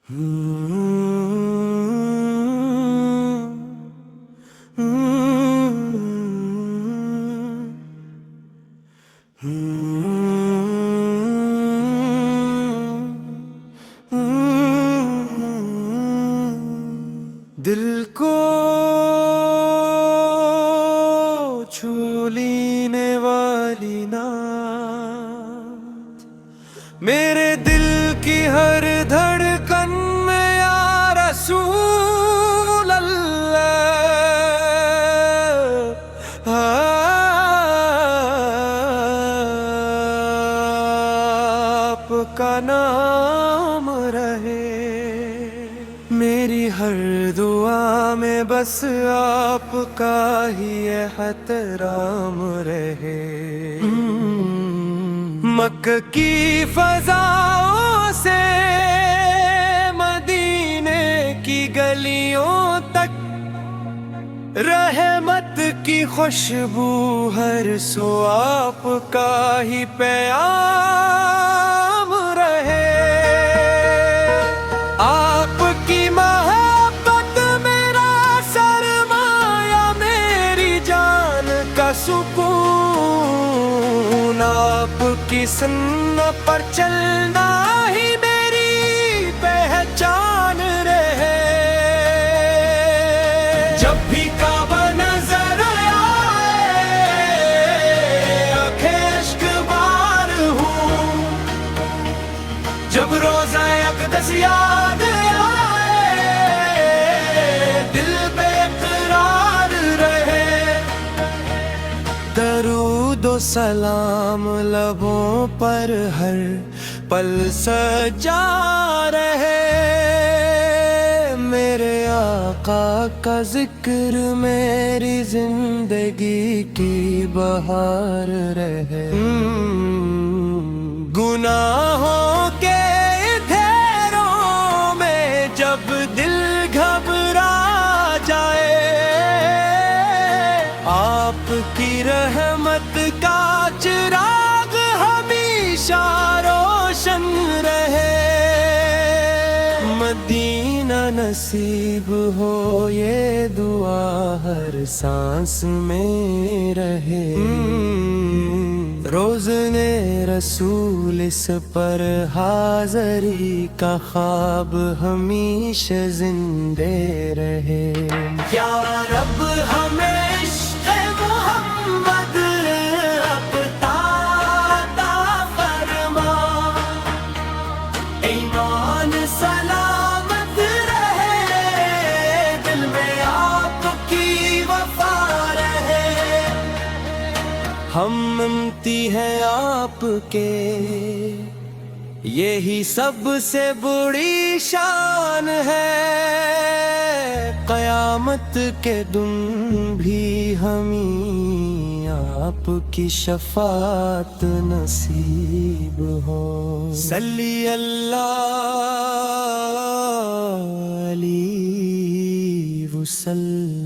دل کو چھو لینے والی نات میرے دل کی ہر دھڑکن میں یا رسول اللہ، آپ کا نام رہے میری ہر دعا میں، بس آپ کا ہی احترام رہے۔ مکہ کی فضاؤں سے مدینے کی گلیوں تک رحمت کی خوشبو ہر سو آپ کا ہی پیام رہے۔ آپ کی محبت میرا سرمایہ، میری جان کا سکون، آپ کی سنت پر چلنا ہی میری پہچان رہے۔ جب بھی کعبہ نظر آئے آنکھیں اشک بار ہوں، جب روزہ اقدس یاد آئے دل بے قرار رہے۔ درود و سلام لبوں پر ہر پل سجا رہے، میرے آقا کا ذکر میری زندگی کی بہار رہے۔ گناہوں کے اندھیروں میں جب دل گھبرا جائے، آپ کی رحمت کا چراغ ہمیشہ روشن رہے۔ مدینہ نصیب ہو یہ دعا ہر سانس میں رہے۔ روزنے رسول اس پر حاضری کا خواب ہمیشہ زندے رہے۔ یا رب ہمیں عشق محمد عطا فرما، ایمان سلامت رہے، دل میں آپ کی وفا رہے۔ ہم امتی ہیں آپ کے، یہی سب سے بڑی شان ہے، قیامت کے دن بھی ہمیں آپ کی شفاعت نصیب ہو۔ صلی اللہ علیہ وسلم۔